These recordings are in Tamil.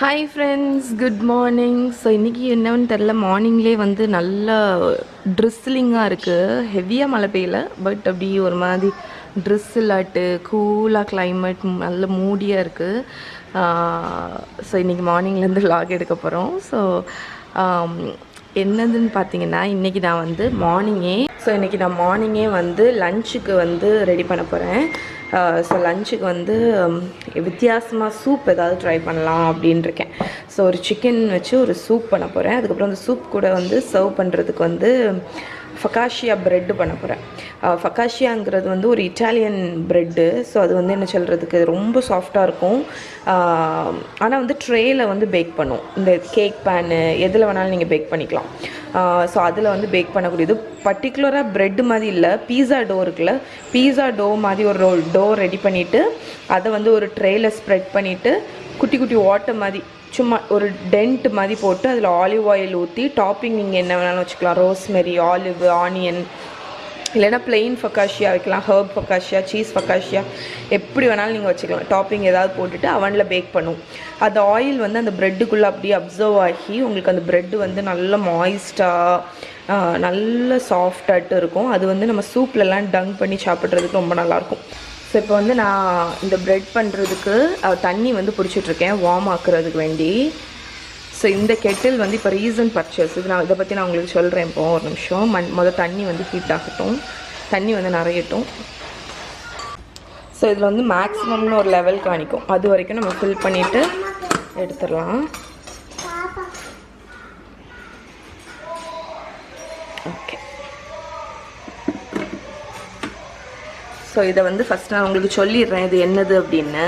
Hi friends, good morning. So இன்னைக்கு என்னன்னு தெரியல, மார்னிங்லேயே வந்து நல்லா ட்ரிஸ்லிங்காக இருக்குது. ஹெவியாக மழை பெய்யல, பட் அப்படி ஒரு மாதிரி ட்ரிஸ்ஸில் ஆட்டு கூலாக கிளைமேட் நல்ல மூடியாக இருக்குது. ஸோ இன்றைக்கி மார்னிங்லேருந்து வ்ளாக் எடுக்க போகிறோம். ஸோ என்னதுன்னு பார்த்தீங்கன்னா, இன்றைக்கி நான் வந்து மார்னிங்கே வந்து லஞ்சுக்கு வந்து ரெடி பண்ண போகிறேன். ஸோ லஞ்சுக்கு வந்து வித்தியாசமாக சூப் ஏதாவது ட்ரை பண்ணலாம் அப்படின்ட்டுருக்கேன். ஸோ ஒரு சிக்கன் வச்சு ஒரு சூப் பண்ண போகிறேன். அதுக்கப்புறம் அந்த சூப் கூட வந்து சர்வ் பண்ணுறதுக்கு வந்து ஃபக்காஷியா ப்ரெட்டு பண்ண போகிறேன். ஃபக்காஷியாங்கிறது வந்து ஒரு இட்டாலியன் ப்ரெட்டு. ஸோ அது வந்து என்ன சொல்கிறதுக்கு ரொம்ப சாஃப்டாக இருக்கும். ஆனால் வந்து ட்ரேயில் வந்து பேக் பண்ணும். இந்த கேக் பேனு எதில் வேணாலும் நீங்கள் பேக் பண்ணிக்கலாம். ஸோ அதில் வந்து பேக் பண்ணக்கூடியது. பர்டிகுலராக ப்ரெட்டு மாதிரி இல்லை, பீஸா டோ இருக்குல்ல, பீஸா டோ மாதிரி ஒரு டோ ரெடி பண்ணிவிட்டு அதை வந்து ஒரு ட்ரேயில் ஸ்ப்ரெட் பண்ணிவிட்டு குட்டி குட்டி வாட்டர் மாதிரி சும்மா ஒரு டென்ட் மாதிரி போட்டு அதில் ஆலிவ் ஆயில் ஊற்றி டாப்பிங் நீங்கள் என்ன வேணாலும் வச்சுக்கலாம். ரோஸ்மெரி, ஆலிவ், ஆனியன், இல்லைனா பிளெயின் ஃபக்காஷியா வைக்கலாம், ஹர்ப் ஃபக்காஷியா, சீஸ் ஃபக்காஷியா, எப்படி வேணாலும் நீங்கள் வச்சுக்கலாம். டாப்பிங் ஏதாவது போட்டுட்டு அவனில் பேக் பண்ணும். அந்த ஆயில் வந்து அந்த ப்ரெட்டுக்குள்ளே அப்படியே அப்சர்வ் ஆகி உங்களுக்கு அந்த ப்ரெட்டு வந்து நல்ல மாய்ஸ்டாக நல்ல சாஃப்டாகிட்டு இருக்கும். அது வந்து நம்ம சூப்லலாம் டங்க் பண்ணி சாப்பிட்றதுக்கு ரொம்ப நல்லாயிருக்கும். ஸோ இப்போ வந்து நான் இந்த ப்ரெட் பண்ணுறதுக்கு தண்ணி வந்து பிடிச்சிட்ருக்கேன் வார்ம் ஆக்குறதுக்கு வேண்டி. ஸோ இந்த கெட்டில் வந்து இப்போ ரீசன்ட் பர்ச்சேஸ். இது இதை பற்றி நான் உங்களுக்கு சொல்கிறேன். இப்போ ஒரு நிமிஷம் முதல் தண்ணி வந்து ஹீட் ஆகட்டும், தண்ணி வந்து நிறையட்டும். ஸோ இதில் வந்து மேக்ஸிமம்னு ஒரு லெவல் காணிக்கும், அது வரைக்கும் நம்ம ஃபில் பண்ணிவிட்டு எடுத்துடலாம். ஓகே, ஸோ இதை வந்து ஃபஸ்ட் நான் உங்களுக்கு சொல்லிடுறேன் இது என்னது அப்படின்னு.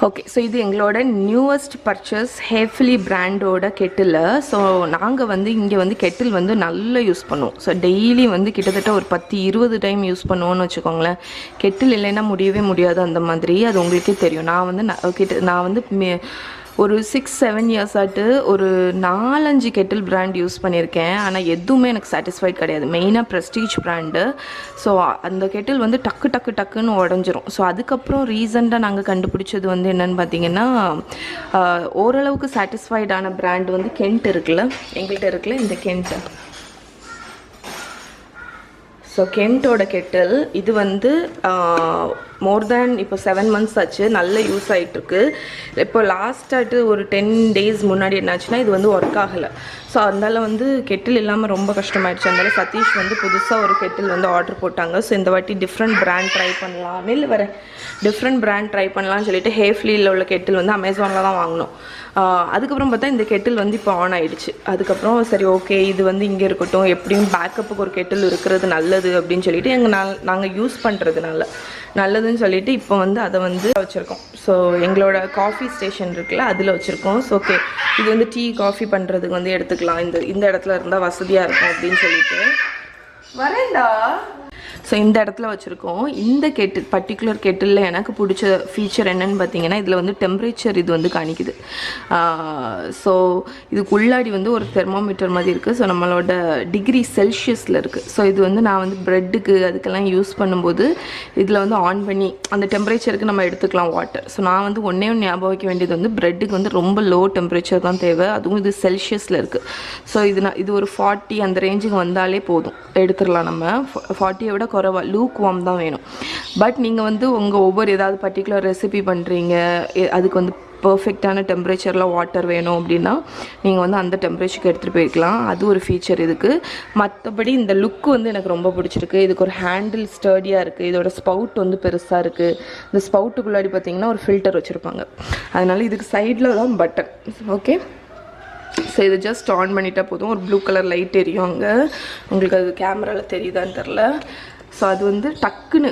ஓகே, ஸோ இது எங்களோட நியூவஸ்ட் பர்ச்சேஸ், ஹேஃபிலி பிராண்டோட கெட்டில். ஸோ நாங்கள் வந்து இங்கே வந்து கெட்டில் வந்து நல்லா யூஸ் பண்ணுவோம். ஸோ டெய்லி வந்து கிட்டத்தட்ட ஒரு 10-20 டைம் யூஸ் பண்ணுவோன்னு வச்சுக்கோங்களேன். கெட்டில் இல்லைன்னா முடியவே முடியாது அந்த மாதிரி. அது உங்களுக்கே தெரியும். நான் வந்து ஒரு 6-7 இயர்ஸ் ஆட்டு ஒரு 4-5 கெட்டில் பிராண்ட் யூஸ் பண்ணியிருக்கேன். ஆனால் எதுவுமே எனக்கு சாட்டிஸ்ஃபைட் கிடையாது. மெயினாக ப்ரெஸ்டீஜ் பிராண்டு. ஸோ அந்த கெட்டில் வந்து டக்குன்னு உடஞ்சிரும். ஸோ அதுக்கப்புறம் ரீசெண்டாக நாங்கள் கண்டுபிடிச்சது வந்து என்னென்னு பார்த்தீங்கன்னா, ஓரளவுக்கு சாட்டிஸ்ஃபைடான பிராண்ட் வந்து கென்ட் இருக்குல்ல, எங்கள்கிட்ட இருக்குல்ல இந்த கென்ட். ஸோ கென்ட்டோட கெட்டில் இது வந்து மோர் தேன் இப்போ 7 months ஆச்சு, நல்ல யூஸ் ஆகிட்டுருக்கு. இப்போ லாஸ்ட்டாட்டு ஒரு 10 days முன்னாடி என்னாச்சுன்னா இது வந்து ஒர்க் ஆகலை. ஸோ அதனால் வந்து கெட்டில் இல்லாமல் ரொம்ப கஷ்டமாயிடுச்சு. அதனால் சதீஷ் வந்து புதுசாக ஒரு கெட்டில் வந்து ஆர்டர் போட்டாங்க. ஸோ இந்த வாட்டி டிஃப்ரெண்ட் பிராண்ட் ட்ரை பண்ணலாம், டிஃப்ரெண்ட் பிராண்ட் ட்ரை பண்ணலாம்னு சொல்லிட்டு ஹேஃப்லியில் உள்ள கெட்டில் வந்து அமேசானில் தான் வாங்கினோம். அதுக்கப்புறம் பார்த்தா இந்த கெட்டில் வந்து இப்போ ஆன் ஆகிடுச்சு. அதுக்கப்புறம் சரி ஓகே, இது வந்து இங்கே இருக்கட்டும், எப்படியும் பேக்கப்புக்கு ஒரு கெட்டில் இருக்கிறது நல்லது அப்படின்னு சொல்லிட்டு நாங்கள் யூஸ் பண்ணுறதுனால நல்லதுன்னு சொல்லிட்டு இப்போ வந்து அதை வந்து வச்சுருக்கோம். ஸோ எங்களோட காஃபி ஸ்டேஷன் இருக்குல்ல, அதில் வச்சுருக்கோம். ஸோ ஓகே, இது வந்து டீ காஃபி பண்ணுறதுக்கு வந்து எடுத்துக்கலாம், இந்த இடத்துல இருந்தால் வசதியாக இருக்கும் அப்படின்னு சொல்லிட்டு வரேன்டா. ஸோ இந்த இடத்துல வச்சுருக்கோம். இந்த பர்டிகுலர் கெட்டிலில் எனக்கு பிடிச்ச ஃபீச்சர் என்னென்னு பார்த்தீங்கன்னா, இதில் வந்து டெம்பரேச்சர் இது வந்து காணிக்குது. ஸோ இதுக்கு உள்ளாடி வந்து ஒரு தெர்மோமீட்டர் மாதிரி இருக்குது. ஸோ நம்மளோட டிகிரி செல்சியஸில் இருக்குது. ஸோ இது வந்து நான் வந்து ப்ரெட்டுக்கு அதுக்கெல்லாம் யூஸ் பண்ணும்போது இதில் வந்து ஆன் பண்ணி அந்த டெம்பரேச்சருக்கு நம்ம எடுத்துக்கலாம் வாட்டர். ஸோ நான் வந்து ஒன்றே ஞாபகம் வைக்க வேண்டியது வந்து ப்ரெட்டுக்கு வந்து ரொம்ப லோ டெம்பரேச்சர் தான் தேவை, அதுவும் இது செல்சியஸில் இருக்குது. ஸோ இது ஒரு 40 அந்த ரேஞ்சுக்கு வந்தாலே போதும், எடுத்துடலாம். நம்ம 40 விட குறைவா லூக் வார்ம் தான் வேணும். பட் நீங்கள் வந்து ஒவ்வொரு ஏதாவது பர்டிகுலர் ரெசிபி பண்ணுறீங்க, அதுக்கு வந்து பர்ஃபெக்டான டெம்பரேச்சரில் வாட்டர் வேணும் அப்படின்னா நீங்கள் வந்து அந்த டெம்பரேச்சருக்கு எடுத்துகிட்டு போயிருக்கலாம். அது ஒரு ஃபீச்சர் இதுக்கு. மற்றபடி இந்த லுக்கு வந்து எனக்கு ரொம்ப பிடிச்சிருக்கு. இதுக்கு ஒரு ஹேண்டில் ஸ்டர்டியாக இருக்குது. இதோட ஸ்பவுட் வந்து பெருசாக இருக்குது. இந்த ஸ்பவுட்டுக்குள்ளாடி பார்த்தீங்கன்னா ஒரு ஃபில்டர் வச்சுருப்பாங்க. அதனால் இதுக்கு சைடில் தான் பட்டன். ஓகே, ஸோ இது ஜஸ்ட் ஆன் பண்ணிட்டால் போதும். ஒரு ப்ளூ கலர் லைட் எரியும் அங்கே, உங்களுக்கு அது கேமராவில் தெரியுதான்னு தெரில. ஸோ அது வந்து டக்குன்னு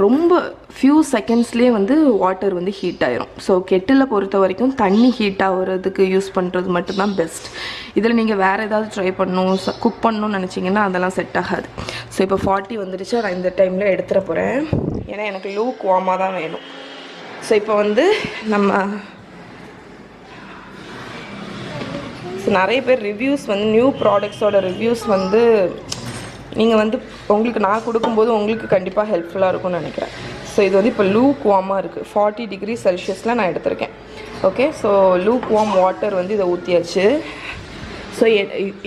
ரொம்ப ஃபியூ செகண்ட்ஸ்லேயே வந்து வாட்டர் வந்து ஹீட் ஆயிரும். ஸோ கெட்டில் பொறுத்த வரைக்கும் தண்ணி ஹீட் ஆகிறதுக்கு யூஸ் பண்ணுறது மட்டும்தான் பெஸ்ட். இதில் நீங்கள் வேறு ஏதாவது ட்ரை பண்ணணும், குக் பண்ணணும்னு நினச்சிங்கன்னா அதெல்லாம் செட் ஆகாது. ஸோ இப்போ 40 வந்துடுச்சு. நான் இந்த டைமில் எடுத்துகிற போகிறேன், ஏன்னா எனக்கு லூக் வார்மாக தான் வேணும். ஸோ இப்போ வந்து நம்ம நிறைய பேர் ரிவ்யூஸ் வந்து நியூ ப்ராடக்ட்ஸோட ரிவ்யூஸ் வந்து நீங்கள் வந்து உங்களுக்கு நான் கொடுக்கும்போது உங்களுக்கு கண்டிப்பாக ஹெல்ப்ஃபுல்லாக இருக்கும்னு நினைக்கிறேன். ஸோ இது வந்து இப்போ லூக் வார்மாக இருக்குது. 40 degree Celsiusல நான் எடுத்திருக்கேன். Okay, so lukewarm water வந்து இதை ஊற்றியாச்சு. ஸோ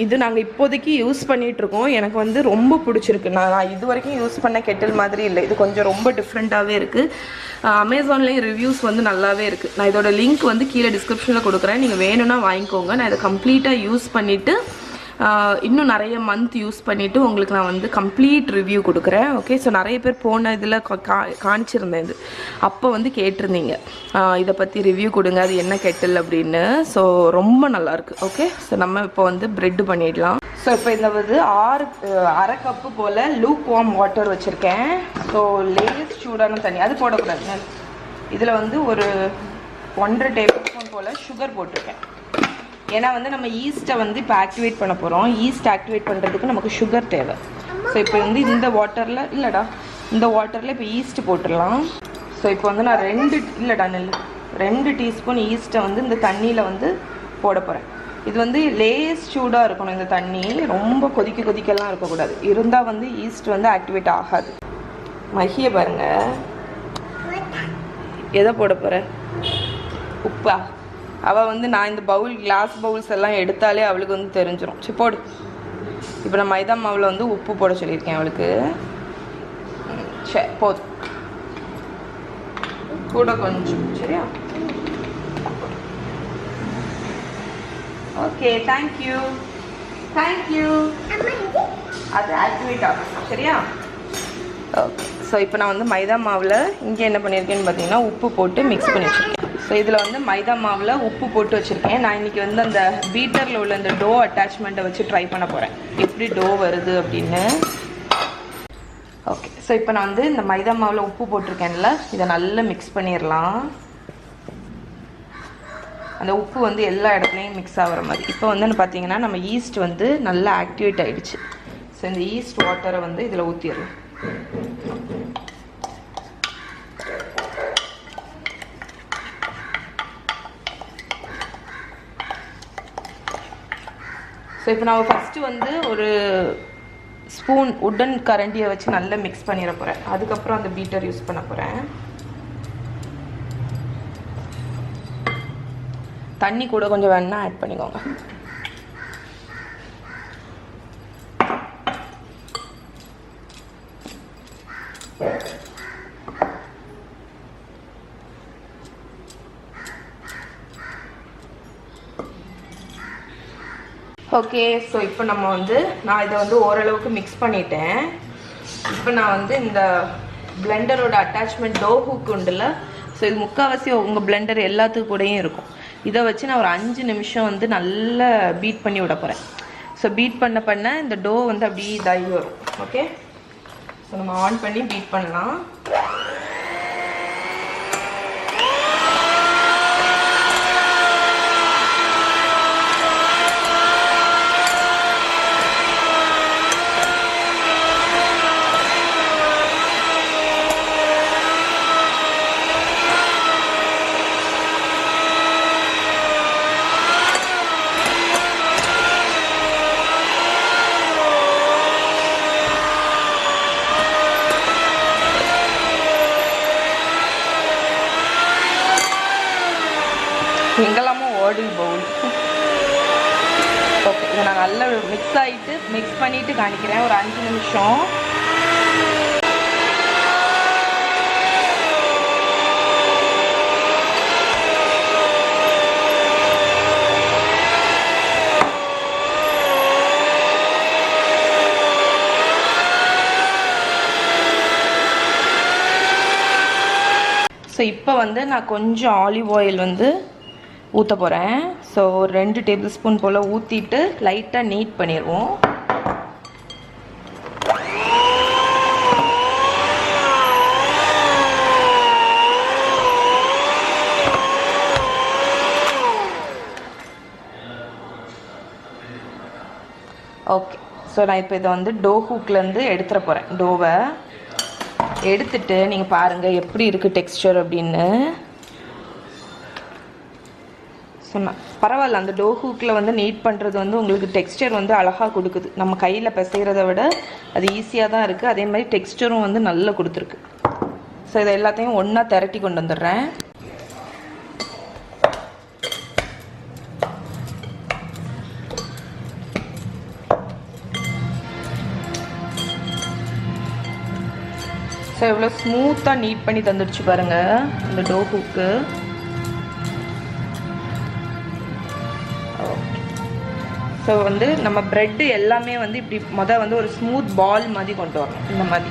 இது நாங்கள் இப்போதைக்கு யூஸ் பண்ணிகிட்ருக்கோம். எனக்கு வந்து ரொம்ப பிடிச்சிருக்கு. நான் இது வரைக்கும் யூஸ் பண்ண கெட்டில் மாதிரி இல்லை, இது கொஞ்சம் ரொம்ப டிஃப்ரெண்ட்டாகவே இருக்குது. அமேசான்லேயும் ரிவ்யூஸ் வந்து நல்லாவே இருக்குது. நான் இதோட லிங்க் வந்து கீழே டிஸ்கிரிப்ஷனில் கொடுக்குறேன், நீங்கள் வேணும்னா வாங்கிக்கோங்க. நான் இதை கம்ப்ளீட்டாக யூஸ் பண்ணிவிட்டு இன்னும் நிறைய மந்த் யூஸ் பண்ணிவிட்டு உங்களுக்கு நான் வந்து கம்ப்ளீட் ரிவ்யூ கொடுக்குறேன். ஓகே, ஸோ நிறைய பேர் போன இதில் காணிச்சிருந்தேன். இது அப்போ வந்து கேட்டிருந்தீங்க இதை பற்றி ரிவ்யூ கொடுங்க, அது என்ன கெட்டில் அப்படின்னு. ஸோ ரொம்ப நல்லாயிருக்கு. ஓகே, ஸோ நம்ம இப்போ வந்து ப்ரெட்டு பண்ணிடலாம். ஸோ இப்போ இந்த வந்து 1/2 கப்பு போல் லூக் வார்ம் வாட்டர் வச்சுருக்கேன். ஸோ லேஸ் சூடான தண்ணி அது போடக்கூடாது. இதில் வந்து ஒரு 1.5 டேபிள் ஸ்பூன் போல் சுகர் போட்டிருக்கேன். ஏன்னா வந்து நம்ம ஈஸ்ட்டை வந்து இப்போ ஆக்டிவேட் பண்ண போகிறோம். ஈஸ்ட் ஆக்டிவேட் பண்ணுறதுக்கு நமக்கு சுகர் தேவை. ஸோ இப்போ வந்து இந்த வாட்டரில் இந்த வாட்டரில் இப்போ ஈஸ்ட்டு போட்டுடலாம். ஸோ இப்போ வந்து நான் 2 டீஸ்பூன் ஈஸ்ட்டை வந்து இந்த தண்ணியில் வந்து போட போகிறேன். இது வந்து லேஸ் சூடாக இருக்கணும். இந்த தண்ணி ரொம்ப கொதிக்கலாம் இருக்கக்கூடாது. இருந்தால் வந்து ஈஸ்ட் வந்து ஆக்டிவேட் ஆகாது. மகிய பாருங்க, எதை போட போகிறேன்? உப்பா? அவள் வந்து நான் இந்த கிளாஸ் பவுல்ஸ் எல்லாம் எடுத்தாலே அவளுக்கு வந்து தெரிஞ்சிடும். சரி போடு. இப்போ நான் மைதா மாவில் வந்து உப்பு போட சொல்லியிருக்கேன் அவளுக்கு. சரி போதும், கூட கொஞ்சம். சரியா? Okay, thank you. அது ஆக்டிவேட் ஆகும். சரியா? ஓகே, ஸோ இப்போ நான் வந்து மைதா மாவில் இங்கே என்ன பண்ணியிருக்கேன்னு பார்த்தீங்கன்னா உப்பு போட்டு மிக்ஸ் பண்ணி வச்சுருக்கேன். ஸோ இதில் வந்து மைதா மாவில் உப்பு போட்டு வச்சுருக்கேன். நான் இன்றைக்கி வந்து அந்த பீட்டரில் உள்ள அந்த டோ அட்டாச்மெண்ட்டை வச்சு ட்ரை பண்ண போகிறேன், எப்படி டோ வருது அப்படின்னு. ஓகே, ஸோ இப்போ நான் வந்து இந்த மைதா மாவில் உப்பு போட்டிருக்கேன்ல, இதை நல்லா மிக்ஸ் பண்ணிடலாம். அந்த உப்பு வந்து எல்லா இடத்துலையும் மிக்ஸ் ஆகிற மாதிரி. இப்போ வந்து பார்த்தீங்கன்னா நம்ம ஈஸ்ட் வந்து நல்லா ஆக்டிவேட் ஆகிடுச்சு. ஸோ இந்த ஈஸ்ட் வாட்டரை வந்து இதில் ஊற்றிடலாம். ஸோ இப்போ நான் ஃபஸ்ட்டு வந்து ஒரு ஸ்பூன் உட்டன் கரண்டியை வச்சு நல்லா மிக்ஸ் பண்ணிட போகிறேன். அதுக்கப்புறம் அந்த பீட்டர் யூஸ் பண்ண போகிறேன். தண்ணி கூட கொஞ்சம் வேணா ஆட் பண்ணிக்கோங்க. ஓகே, ஸோ இப்போ நம்ம வந்து நான் இதை வந்து ஓரளவுக்கு மிக்ஸ் பண்ணிட்டேன். இப்போ நான் வந்து இந்த பிளெண்டரோட அட்டாச்மெண்ட் டோ ஹூக் உண்டுல, ஸோ இது முக்கால்வாசி உங்கள் பிளெண்டர் எல்லாத்துக்கு கூடயும் இருக்கும். இதை வச்சு நான் ஒரு 5 நிமிஷம் வந்து நல்லா பீட் பண்ணி விட போகிறேன். ஸோ பீட் பண்ண இந்த டோ வந்து அப்படியே இதாகி வரும். ஓகே, ஸோ நம்ம ஆன் பண்ணி பீட் பண்ணலாம். எங்கெல்லாமோ ஓடில் பவுல். ஓகே, இதை நான் நல்லா மிக்ஸ் பண்ணிவிட்டு காணிக்கிறேன் ஒரு 5 நிமிஷம். ஸோ இப்போ வந்து நான் கொஞ்சம் ஆலிவ் ஆயில் வந்து ஊற்ற போகிறேன். ஸோ ஒரு 2 டேபிள் ஸ்பூன் போல் ஊற்றிட்டு லைட்டாக நீட் பண்ணிடுவோம். ஓகே, ஸோ நான் இப்போ இதை வந்து டோ ஹூக்லேருந்து எடுத்துட போகிறேன். டோவை எடுத்துட்டு நீங்கள் பாருங்கள் எப்படி இருக்குது டெக்ஸ்சர் அப்படின்னு. சொன்னேன் பரவாயில்ல, அந்த டோ ஹூக்கில் வந்து நீட் பண்ணுறது வந்து உங்களுக்கு டெக்ஸ்சர் வந்து அழகாக கொடுக்குது. நம்ம கையில் பிசைகிறத விட அது ஈஸியாக தான் இருக்குது. அதே மாதிரி டெக்ஸ்சரும் வந்து நல்லா கொடுத்துருக்கு. ஸோ இதை எல்லாத்தையும் ஒன்றா திரட்டி கொண்டு வந்துடுறேன். ஸோ எவ்வளோ ஸ்மூத்தாக நீட் பண்ணி தந்துடுச்சு பாருங்கள் இந்த டோ ஹூக்கு. ஸோ வந்து நம்ம ப்ரெட்டு எல்லாமே வந்து இப்படி வந்து ஒரு ஸ்மூத் பால் மாதிரி கொண்டு வரணும் இந்த மாதிரி.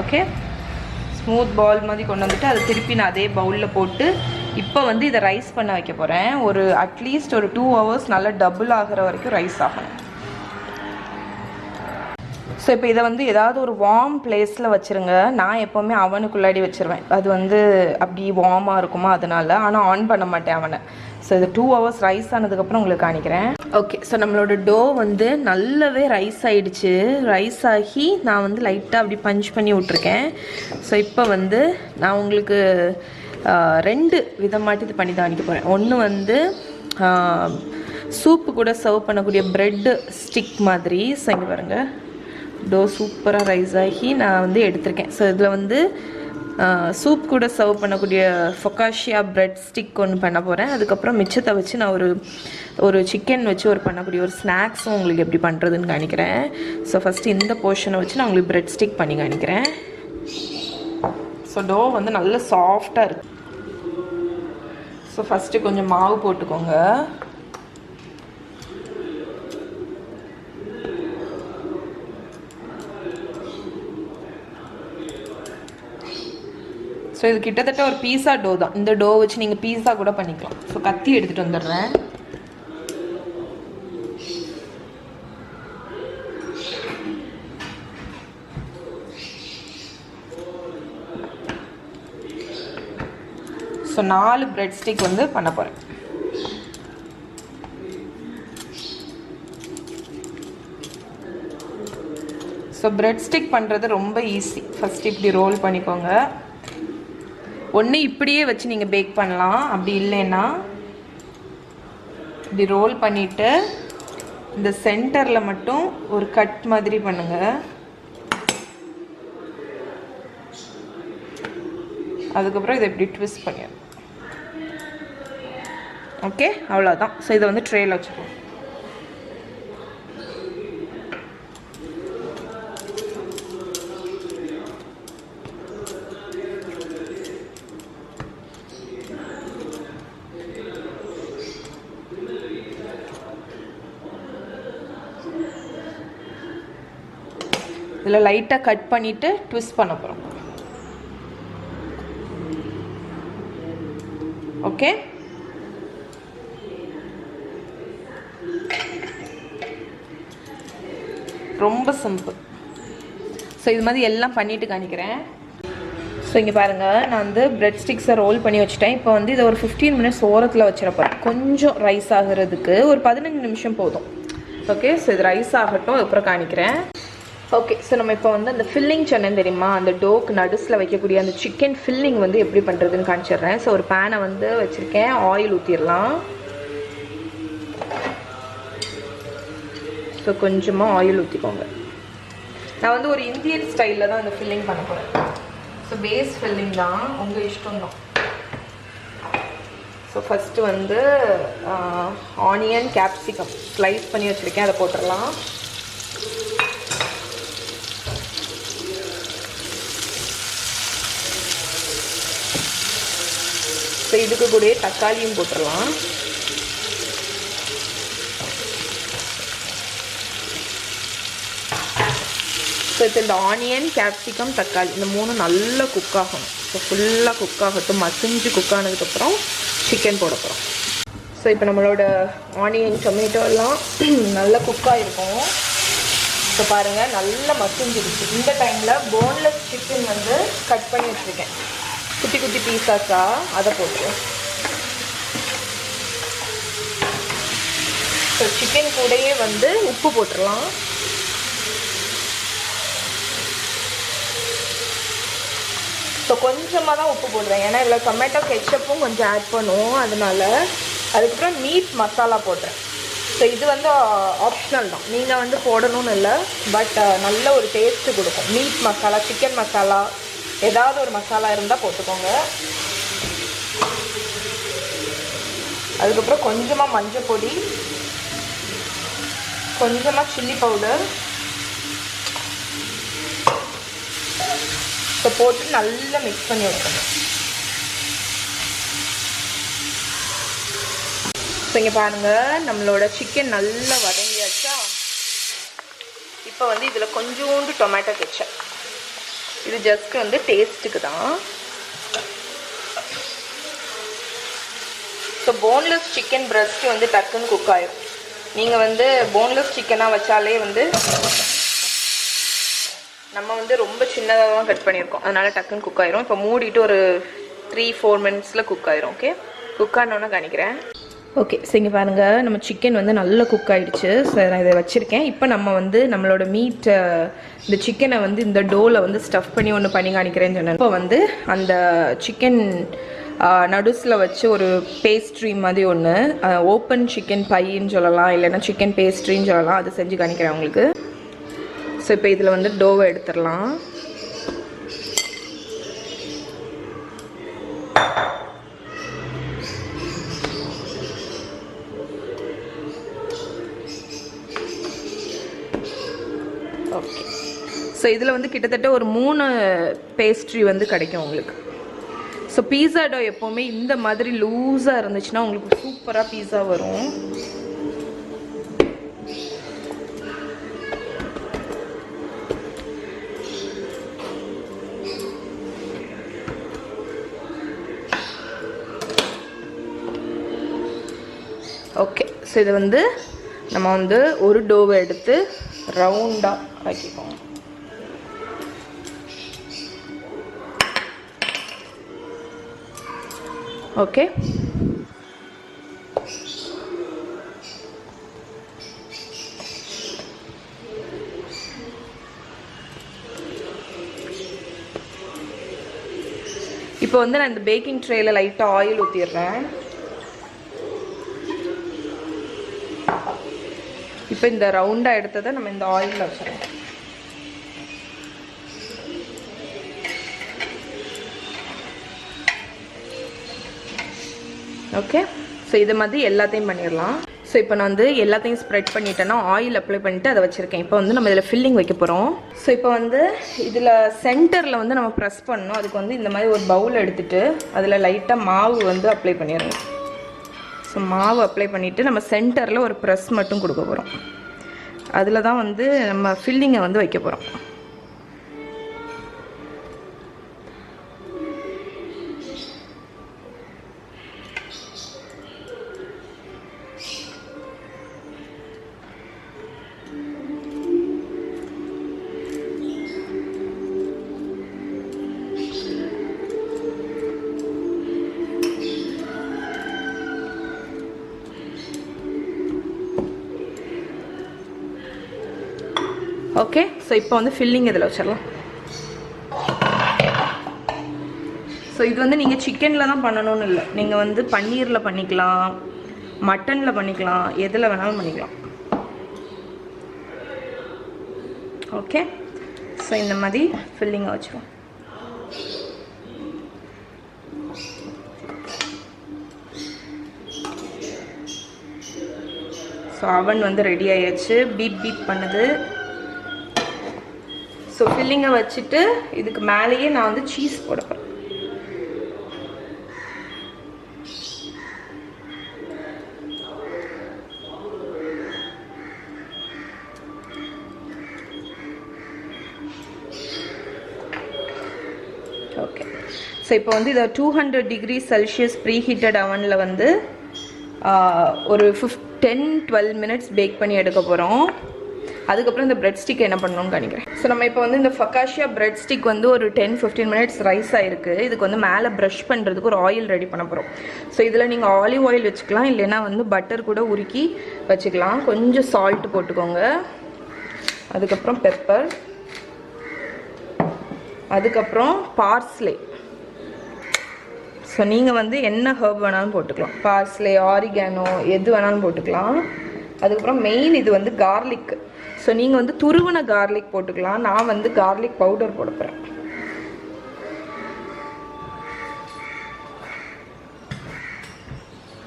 ஓகே, ஸ்மூத் பால் மாதிரி கொண்டு வந்துட்டு அதை திருப்பி நான் அதே பவுலில் போட்டு இப்போ வந்து இதை ரைஸ் பண்ண வைக்க போகிறேன். ஒரு அட்லீஸ்ட் ஒரு 2 hours நல்லா டபுள் ஆகிற வரைக்கும் ரைஸ் ஆகணும். ஸோ இப்போ இதை வந்து ஏதாவது ஒரு வார்ம் பிளேஸில் வச்சுருங்க. நான் எப்போவுமே அவனுக்குள்ளாடி வச்சுருவேன், அது வந்து அப்படி வார்மாக இருக்குமா அதனால். ஆனால் ஆன் பண்ண மாட்டேன் அவனை. ஸோ இது 2 hours ரைஸ் ஆனதுக்கப்புறம் உங்களுக்கு காணிக்கிறேன். ஓகே, ஸோ நம்மளோட டோ வந்து நல்லாவே ரைஸ் ஆகிடுச்சு. ரைஸ் ஆகி நான் வந்து லைட்டாக அப்படி பஞ்ச் பண்ணி விட்ருக்கேன். ஸோ இப்போ வந்து நான் உங்களுக்கு 2 விதமாட்டி இது பண்ணி காணிக்க போகிறேன். ஒன்று வந்து சூப்பு கூட சர்வ் பண்ணக்கூடிய ப்ரெட்டு ஸ்டிக் மாதிரி. ஸோ இங்கே பாருங்கள், டோ சூப்பராக ரைஸ் ஆகி நான் வந்து எடுத்திருக்கேன். ஸோ இதில் வந்து சூப் கூட சர்வ் பண்ணக்கூடிய ஃபொகாஷியா பிரெட் ஸ்டிக் ஒன்று பண்ண போகிறேன். அதுக்கப்புறம் மிச்சத்தை வச்சு நான் ஒரு சிக்கன் வச்சு பண்ணக்கூடிய ஒரு ஸ்நாக்ஸும் உங்களுக்கு எப்படி பண்ணுறதுன்னு காணிக்கிறேன். ஸோ ஃபஸ்ட்டு இந்த போர்ஷனை வச்சு நான் உங்களுக்கு பிரெட் ஸ்டிக் பண்ணி காணிக்கிறேன். ஸோ டோ வந்து நல்ல சாஃப்டாக இருக்குது. ஸோ ஃபஸ்ட்டு கொஞ்சம் மாவு போட்டுக்கோங்க. ஸோ இது கிட்டத்தட்ட ஒரு பீஸா டோ தான். இந்த டோ வச்சு நீங்கள் பீஸா கூட பண்ணிக்கலாம். ஸோ கத்தி எடுத்துகிட்டு வந்துடுறேன். ஸோ 4 பிரெட் ஸ்டிக் வந்து பண்ண போகிறேன். ஸோ பிரெட் ஸ்டிக் பண்ணுறது ரொம்ப ஈஸி. ஃபஸ்ட்டு இப்படி ரோல் பண்ணிக்கோங்க. ஒன்று இப்படியே வச்சு நீங்கள் பேக் பண்ணலாம். அப்படி இல்லைன்னா இப்படி ரோல் பண்ணிவிட்டு இந்த சென்டரில் மட்டும் ஒரு கட் மாதிரி பண்ணுங்கள். அதுக்கப்புறம் இதை இப்படி ட்விஸ்ட் பண்ணிடுங்க. ஓகே, அவ்வளோதான். ஸோ இதை வந்து ட்ரேயில் வச்சுப்போம். இதில் லைட்டாக கட் பண்ணிவிட்டு ட்விஸ்ட் பண்ண போகிறோம். ஓகே, ரொம்ப சிம்பிள். ஸோ இது மாதிரி எல்லாம் பண்ணிவிட்டு காணிக்கிறேன். ஸோ இங்கே பாருங்கள், நான் வந்து பிரெட் ஸ்டிக்ஸை ரோல் பண்ணி வச்சுட்டேன். இப்போ வந்து இதை ஒரு 15 minutes ஓரத்தில் வச்சிடப்போறேன். கொஞ்சம் ரைஸ் ஆகிறதுக்கு ஒரு 15 நிமிஷம் போதும். ஓகே, ஸோ இது ரைஸ் ஆகட்டும், அதுக்கப்புறம் காணிக்கிறேன். ஓகே, ஸோ நம்ம இப்போ வந்து அந்த ஃபில்லிங் சொன்னேன் தெரியுமா, அந்த டோக்கு நடுஸில் வைக்கக்கூடிய அந்த சிக்கன் ஃபில்லிங் வந்து எப்படி பண்ணுறதுன்னு காணிச்சிடுறேன். ஸோ ஒரு பேனை வந்து வச்சுருக்கேன். ஆயில் ஊற்றிடலாம். ஸோ கொஞ்சமாக ஆயில் ஊற்றிக்கோங்க. நான் வந்து ஒரு இந்தியன் ஸ்டைலில் தான் அந்த ஃபில்லிங் பண்ண போகிறேன். ஸோ பேஸ் ஃபில்லிங் தான், உங்கள் இஷ்டம் தான். ஸோ ஃபஸ்ட்டு வந்து ஆனியன் கேப்சிகம் ஸ்லைஸ் பண்ணி வச்சுருக்கேன், அதை போட்டுடலாம். ஸோ இதுக்கு கூட தக்காளியும் போட்டுடலாம். ஸோ இப்போ இந்த ஆனியன் கேப்சிகம் தக்காளி இந்த 3 நல்லா குக் ஆகணும். ஸோ ஃபுல்லாக குக் ஆகட்டும். மசிஞ்சு குக் ஆனதுக்கப்புறம் சிக்கன் போட போகிறோம். ஸோ இப்போ நம்மளோட ஆனியன் டொமேட்டோ எல்லாம் நல்லா குக் ஆகிருக்கும். ஸோ பாருங்கள், நல்லா மசிஞ்சிருச்சு. இந்த டைமில் போன்லெஸ் சிக்கன் வந்து கட் பண்ணி வச்சுருக்கேன், குட்டி குட்டி பீஸாக்கா. அதை போட்டுருவோம். ஸோ சிக்கன் கூடயே வந்து உப்பு போட்டுடலாம். ஸோ கொஞ்சமாக தான் உப்பு போடுறேன், ஏன்னா இதில் டொமேட்டோ கெச்சப்பும் கொஞ்சம் ஆட் பண்ணுவோம், அதனால. அதுக்கப்புறம் மீட் மசாலா போடுறேன். ஸோ இது வந்து ஆப்ஷனல் தான், நீங்கள் வந்து போடணும்னு இல்லை, பட் நல்ல ஒரு டேஸ்ட்டு கொடுக்கும். மீட் மசாலா, சிக்கன் மசாலா, ஏதாவது ஒரு மசாலா இருந்தால் போட்டுக்கோங்க. அதுக்கப்புறம் கொஞ்சமாக மஞ்சள் பொடி, கொஞ்சமாக சில்லி பவுடர், ஸோ போட்டு நல்லா மிக்ஸ் பண்ணி விடணும். ஸோ இங்கே பாருங்கள், நம்மளோட சிக்கன் நல்லா வதங்கியாச்சா. இப்போ வந்து இதில் கொஞ்சோண்டு டொமேட்டோ கெச்சப், இது ஜஸ்ட் வந்து டேஸ்ட்டுக்கு தான். ஸோ போன்லெஸ் சிக்கன் பிரஸ்ட் வந்து டக்குன்னு குக் ஆயிடும். நீங்கள் வந்து போன்லெஸ் சிக்கனாக வச்சாலே வந்து நம்ம வந்து ரொம்ப சின்னதாக தான் கட் பண்ணியிருக்கோம், அதனால் டக்குன்னு குக் ஆயிரும். இப்போ மூடிட்டு ஒரு 3-4 மினிட்ஸில் குக் ஆயிரும். ஓகே, குக் ஆனோன்னு காணிக்கிறேன். ஓகே, ஸோ இங்கே பாருங்கள், நம்ம சிக்கன் வந்து நல்லா குக் ஆகிடுச்சு. ஸோ நான் இதை வச்சுருக்கேன். இப்போ நம்ம வந்து நம்மளோட மீட்டை, இந்த சிக்கனை வந்து இந்த டோவில் வந்து ஸ்டஃப் பண்ணி ஒன்று பண்ணி காணிக்கிறேன்னு சொன்னேன். இப்போ வந்து அந்த சிக்கன் நடுஸில் வச்சு ஒரு பேஸ்ட்ரி மாதிரி ஒன்று, ஓப்பன் சிக்கன் பைன்னு சொல்லலாம், இல்லைன்னா சிக்கன் பேஸ்ட்ரின்னு சொல்லலாம், அது செஞ்சு காணிக்கிறேன் உங்களுக்கு. ஸோ இப்போ இதில் வந்து டோவை எடுத்துடலாம். ஓகே, ஸோ இதில் வந்து கிட்டத்தட்ட ஒரு 3 பேஸ்ட்ரி வந்து கிடைக்கும் உங்களுக்கு. ஸோ பீஸா டோ எப்போவுமே இந்த மாதிரி லூஸாக இருந்துச்சுன்னா உங்களுக்கு சூப்பராக பீஸா வரும். ஓகே, ஸோ இது வந்து நம்ம வந்து ஒரு டோவை எடுத்து ரவுண்டாக ஆக்கிப்போம். ஓகே, இப்போ வந்து நான் இந்த பேக்கிங் ட்ரேயில் லைட்டாக ஆயில் ஊற்றிடுறேன். இப்போ இந்த ரவுண்டாக எடுத்ததை நம்ம இந்த ஆயிலில் வச்சிடலாம். ஓகே, ஸோ இது மாதிரி எல்லாத்தையும் பண்ணிடலாம். ஸோ இப்போ நான் வந்து எல்லாத்தையும் ஸ்ப்ரெட் பண்ணிட்டேன்னா ஆயில் அப்ளை பண்ணிவிட்டு அதை வச்சுருக்கேன். இப்போ வந்து நம்ம இதில் ஃபில்லிங் வைக்க போகிறோம். ஸோ இப்போ வந்து இதில் சென்டரில் வந்து நம்ம ப்ரெஸ் பண்ணணும். அதுக்கு வந்து இந்த மாதிரி ஒரு பவுல் எடுத்துகிட்டு அதில் லைட்டாக மாவு வந்து அப்ளை பண்ணிடணும். ஸோ மாவு அப்ளை பண்ணிவிட்டு நம்ம சென்டரில் ஒரு ப்ரெஸ் மட்டும் கொடுக்க போகிறோம். அதில் தான் வந்து நம்ம ஃபில்லிங்கை வந்து வைக்க போகிறோம். ஓகே, ஸோ இப்போ வந்து ஃபில்லிங் இதில் வச்சிடலாம். ஸோ இது வந்து நீங்கள் சிக்கனில் தான் பண்ணணும்னு இல்லை, நீங்கள் வந்து பன்னீரில் பண்ணிக்கலாம், மட்டனில் பண்ணிக்கலாம், எதில் வேணாலும் பண்ணிக்கலாம். ஓகே, ஸோ இந்த மாதிரி ஃபில்லிங்கை வச்சிடும். ஸோ அவன் வந்து ரெடி ஆயாச்சு, பீப் பீப் பண்ணுது. ஸோ ஃபில்லிங்கை வச்சுட்டு இதுக்கு மேலேயே நான் வந்து சீஸ் போட போகிறேன். ஓகே, ஸோ இப்போ வந்து இதை 200 டிகிரி செல்சியஸ் ப்ரீ ஹீட்டட் அவனில் வந்து ஒரு 10-12 மினிட்ஸ் பேக் பண்ணி எடுக்க போகிறோம். அதுக்கப்புறம் இந்த பிரெட் ஸ்டிக் என்ன பண்ணணும்னு காணிக்கிறேன். ஸோ நம்ம இப்போ வந்து இந்த ஃபக்காஷியா பிரெட் ஸ்டிக் வந்து ஒரு 10-15 மினிட்ஸ் ரைஸ் ஆகிருக்கு. இதுக்கு வந்து மேலே ப்ரஷ் பண்ணுறதுக்கு ஒரு ஆயில் ரெடி பண்ண போகிறோம். ஸோ இதில் நீங்கள் ஆலிவ் ஆயில் வச்சுக்கலாம், இல்லைன்னா வந்து பட்டர் கூட உருக்கி வச்சுக்கலாம். கொஞ்சம் சால்ட் போட்டுக்கோங்க, அதுக்கப்புறம் பெப்பர், அதுக்கப்புறம் பார்ஸ்லே. ஸோ நீங்கள் வந்து என்ன ஹர்ப் வேணாலும் போட்டுக்கலாம், பார்ஸ்லே, ஆரிகானோ எது வேணாலும் போட்டுக்கலாம். அதுக்கப்புறம் மெயின் இது வந்து கார்லிக். ஸோ நீங்கள் வந்து துருவன கார்லிக் போட்டுக்கலாம், நான் வந்து கார்லிக் பவுடர் போட போகிறேன்.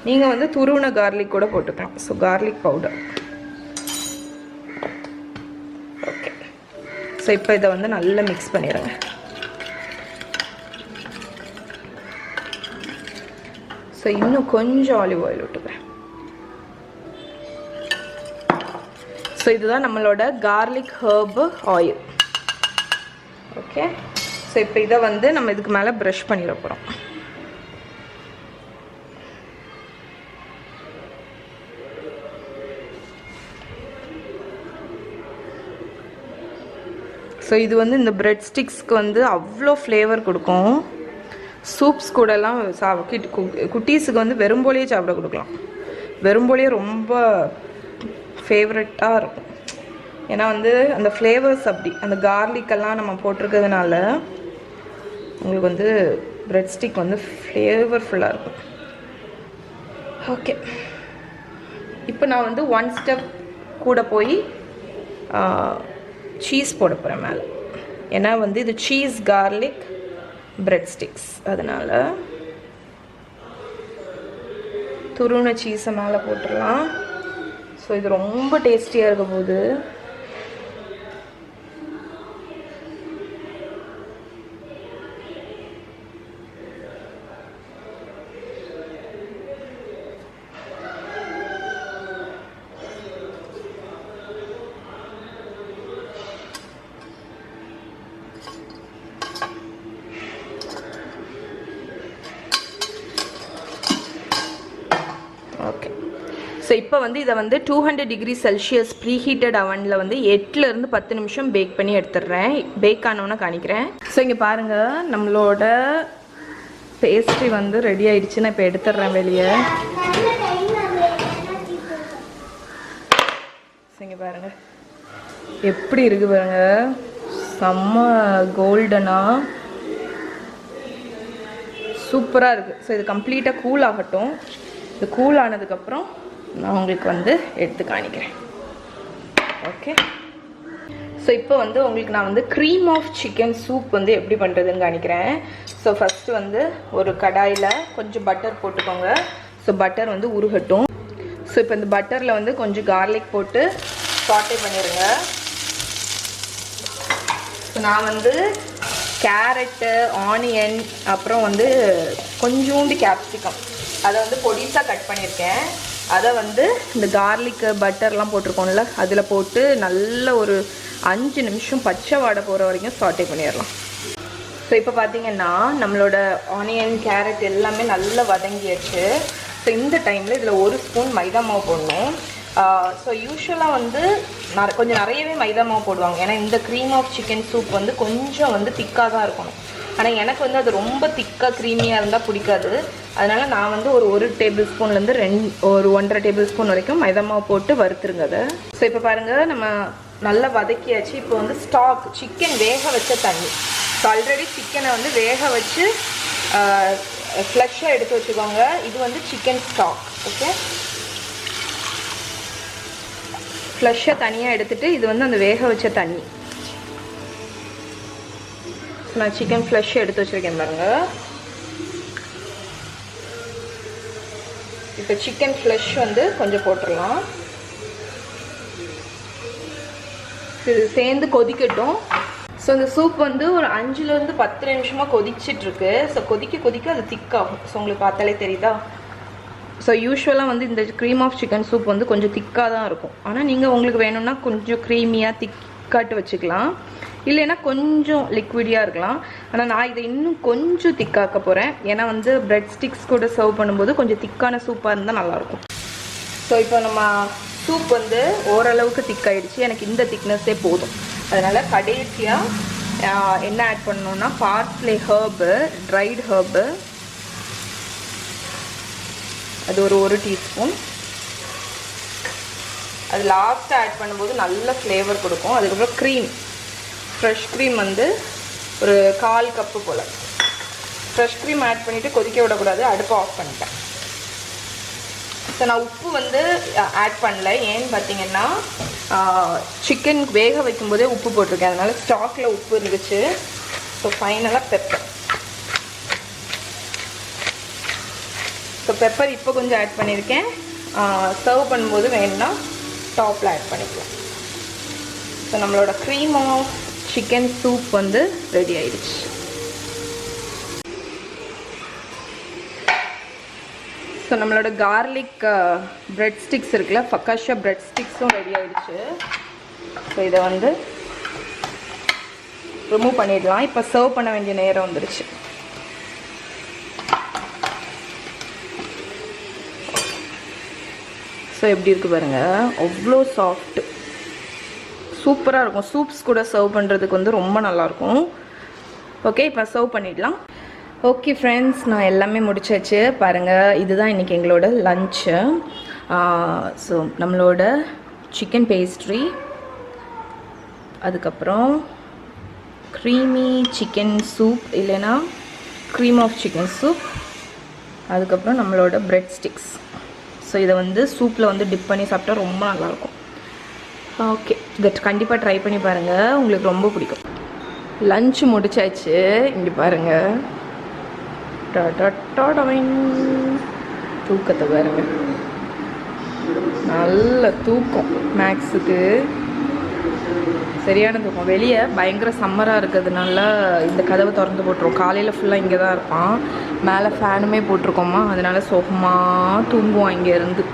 நீங்கள் வந்து துருவன கார்லிக் கூட போட்டுக்கலாம். So garlic powder. Okay, so இப்போ இதை வந்து நல்லா மிக்ஸ் பண்ணிடுங்க. ஸோ இன்னும் கொஞ்சம் ஆலிவ் ஆயில் விட்டுக்கிறேன். ஸோ இதுதான் நம்மளோட garlic Harb oil. Okay, so இப்போ இதை வந்து நம்ம இதுக்கு மேலே ப்ரஷ் பண்ணிட போகிறோம். ஸோ இது வந்து இந்த பிரெட் ஸ்டிக்ஸ்க்கு வந்து அவ்வளோ ஃப்ளேவர் கொடுக்கும். சூப்ஸ் கூடலாம் குட்டீஸுக்கு வந்து வெறும்போலையே சாப்பிட கொடுக்கலாம். வெறும்போலையே ரொம்ப ஃபேவரட்டாக இருக்கும். ஏன்னா வந்து அந்த ஃப்ளேவர்ஸ் அப்படி அந்த கார்லிக்கெல்லாம் நம்ம போட்டிருக்கிறதுனால உங்களுக்கு வந்து பிரெட் ஸ்டிக் வந்து ஃப்ளேவர்ஃபுல்லாக இருக்கும். ஓகே, இப்போ நான் வந்து 1 ஸ்டெப் கூட போய் சீஸ் போட போகிறேன் மேலே. ஏன்னா வந்து இது சீஸ் கார்லிக் பிரெட் ஸ்டிக்ஸ், அதனால் துருவன சீஸை மேலே போட்டுடலாம். ஸோ இது ரொம்ப டேஸ்டியாக இருக்க போகுது. ஓகே, ஸோ இப்போ வந்து இதை வந்து 200 டிகிரி செல்சியஸ் ப்ரீஹீட்டட் அவனில் வந்து 8லேருந்து 10 நிமிஷம் பேக் பண்ணி எடுத்துடுறேன். பேக் ஆனோன்னு காணிக்கிறேன். ஸோ இங்கே பாருங்கள், நம்மளோட பேஸ்ட்ரி வந்து ரெடி ஆயிடுச்சு. நான் இப்போ எடுத்துடுறேன் வெளியே. ஸோ இங்கே பாருங்கள் எப்படி இருக்கு பாருங்க, செம்ம கோல்டனாக சூப்பராக இருக்குது. ஸோ இது கம்ப்ளீட்டாக கூல் ஆகட்டும். இது கூல் ஆனதுக்கப்புறம் நான் உங்களுக்கு வந்து எடுத்து காணிக்கிறேன். ஓகே, ஸோ இப்போ வந்து உங்களுக்கு நான் வந்து க்ரீம் ஆஃப் சிக்கன் சூப் வந்து எப்படி பண்ணுறதுன்னு காணிக்கிறேன். ஸோ ஃபஸ்ட்டு வந்து ஒரு கடாயில் கொஞ்சம் பட்டர் போட்டுக்கோங்க. ஸோ பட்டர் வந்து உருகட்டும். ஸோ இப்போ இந்த பட்டரில் வந்து கொஞ்சம் கார்லிக் போட்டு சாட்டே பண்ணிடுங்க. ஸோ நான் வந்து கேரட்டு, ஆனியன், அப்புறம் வந்து கொஞ்சோண்டு கேப்சிகம் அதை வந்து பொடிசாக கட் பண்ணியிருக்கேன். அதை வந்து இந்த கார்லிக்கு பட்டர்லாம் போட்டிருக்கோம்ல அதில் போட்டு நல்ல ஒரு 5 நிமிஷம் பச்சை வாடை போகிற வரைக்கும் சாட்டே பண்ணிடலாம். ஸோ இப்போ பார்த்தீங்கன்னா நம்மளோட ஆனியன், கேரட் எல்லாமே நல்லா வதங்கிடுச்சு. ஸோ இந்த டைமில் இதில் 1 ஸ்பூன் மைதா மாவு போடணும். ஸோ யூஸ்வலாக வந்து கொஞ்சம் நிறையவே மைதா மாவு போடுவாங்க. ஏன்னா இந்த க்ரீம் ஆஃப் சிக்கன் சூப் வந்து கொஞ்சம் வந்து திக்காக தான் இருக்கணும். ஆனால் எனக்கு வந்து அது ரொம்ப திக்காக க்ரீமியாக இருந்தால் பிடிக்காது. அதனால் நான் வந்து ஒரு டேபிள் ஸ்பூன்லேருந்து 1.5 டேபிள் ஸ்பூன் வரைக்கும் மைதா மாவு போட்டு வறுத்துருங்க அதை. ஸோ இப்போ பாருங்கள், நம்ம நல்லா வதக்கியாச்சு. இப்போ வந்து ஸ்டாக் சிக்கன் வேக வச்ச தண்ணி. ஸோ ஆல்ரெடி சிக்கனை வந்து வேக வச்சு ஃப்ளஷ்ஷாக எடுத்து வச்சுக்கோங்க. இது வந்து சிக்கன் ஸ்டாக். ஓகே, ஃப்ளஷ்ஷை தனியாக எடுத்துகிட்டு இது வந்து அந்த வேக வச்ச தண்ணி. நான் சிக்கன் ஃப்ளஷ் எடுத்து வச்சுருக்கேன் பாருங்கள். இப்போ சிக்கன் ஃப்ளஷ் வந்து கொஞ்சம் போட்டுடலாம். இது சேர்ந்து கொதிக்கட்டும். ஸோ இந்த சூப் வந்து ஒரு 5லேருந்து 10 நிமிஷமாக கொதிச்சிட்ருக்கு. ஸோ கொதிக்க அது திக்காகும். ஸோ உங்களுக்கு பார்த்தாலே தெரியுதா. ஸோ யூஸ்வலாக வந்து இந்த க்ரீம் ஆஃப் சிக்கன் சூப் வந்து கொஞ்சம் திக்காக தான் இருக்கும். ஆனால் நீங்கள் உங்களுக்கு வேணும்னா கொஞ்சம் க்ரீமியாக திக்காட்டு வச்சுக்கலாம், இல்லைன்னா கொஞ்சம் லிக்விடியாக இருக்கலாம். ஆனால் நான் இதை இன்னும் கொஞ்சம் திக்காக்க போகிறேன். ஏன்னா வந்து பிரெட் ஸ்டிக்ஸ் கூட சர்வ் பண்ணும்போது கொஞ்சம் திக்கான சூப்பாக இருந்தால் நல்லாயிருக்கும். ஸோ இப்போ நம்ம சூப் வந்து ஓரளவுக்கு திக்காயிடுச்சு. எனக்கு இந்த திக்னஸ்ஸே போதும். அதனால் கடைசியாக என்ன ஆட் பண்ணணுன்னா பார்ஸ்லே ஹர்பு, ட்ரைடு ஹர்பு, அது ஒரு 1 டீஸ்பூன். அது லாஸ்ட்டாக ஆட் பண்ணும்போது நல்ல ஃப்ளேவர் கொடுக்கும். அதுக்கப்புறம் க்ரீம், ஃப்ரெஷ் க்ரீம் வந்து ஒரு 1/4 கப்பு போல் ஃப்ரெஷ் க்ரீம் ஆட் பண்ணிவிட்டு கொதிக்க விடக்கூடாது. அடுப்பை ஆஃப் பண்ணிட்டேன். ஸோ நான் உப்பு வந்து ஆட் பண்ணல. ஏன்னு பார்த்தீங்கன்னா சிக்கன் வேக வைக்கும்போதே உப்பு போட்டிருக்கேன். அதனால் ஸ்டாக்கில் உப்பு இருந்துச்சு. ஸோ ஃபைனலாக பெப்பர். ஸோ பெப்பர் இப்போ கொஞ்சம் ஆட் பண்ணியிருக்கேன். சர்வ் பண்ணும்போது வேணும்னா டாப்பில் ஆட் பண்ணிக்கலாம். ஸோ நம்மளோட க்ரீம் ஆஃப் சிக்கன் சூப் வந்து ரெடி ஆயிடுச்சு. ஸோ நம்மளோட கார்லிக் பிரெட் ஸ்டிக்ஸ் இருக்குல்ல, ஃபக்காஷா பிரெட் ஸ்டிக்ஸும் ரெடி ஆகிடுச்சு. ஸோ இதை வந்து ரிமூவ் பண்ணிடலாம். இப்போ சர்வ் பண்ண வேண்டிய நேரம் வந்துருச்சு. ஸோ எப்படி இருக்குது பாருங்கள், அவ்வளோ சாஃப்ட், சூப்பராக இருக்கும். சூப்ஸ் கூட சர்வ் பண்ணுறதுக்கு வந்து ரொம்ப நல்லாயிருக்கும். ஓகே, இப்போ சர்வ் பண்ணிடலாம். ஓகே ஃப்ரெண்ட்ஸ், நான் எல்லாமே முடிச்சாச்சு. பாருங்கள், இதுதான் இன்றைக்கி எங்களோட லன்ச்சு. ஸோ நம்மளோட சிக்கன் பேஸ்ட்ரி, அதுக்கப்புறம் க்ரீமி சிக்கன் சூப் இல்லைன்னா க்ரீம் ஆஃப் சிக்கன் சூப், அதுக்கப்புறம் நம்மளோட பிரெட் ஸ்டிக்ஸ். ஸோ இதை வந்து சூப்பில் வந்து டிப் பண்ணி சாப்பிட்டா ரொம்ப நல்லாயிருக்கும். ஓகே, இதை கண்டிப்பாக ட்ரை பண்ணி பாருங்கள், உங்களுக்கு ரொம்ப பிடிக்கும். லன்ச்சு முடிச்சாச்சு. இங்கே பாருங்கள், தூக்கத்தை பாருங்கள், நல்ல தூக்கம். மேக்ஸுக்கு சரியான தூக்கம். வெளியே பயங்கர சம்மராக இருக்கிறதுனால இந்த கதவை திறந்து போட்டுருவோம். காலையில் ஃபுல்லாக இங்கே தான் இருப்பான். மேலே ஃபேனுமே போட்டிருக்கோமா, அதனால சோகமாக தூங்குவான் இங்கேருந்து.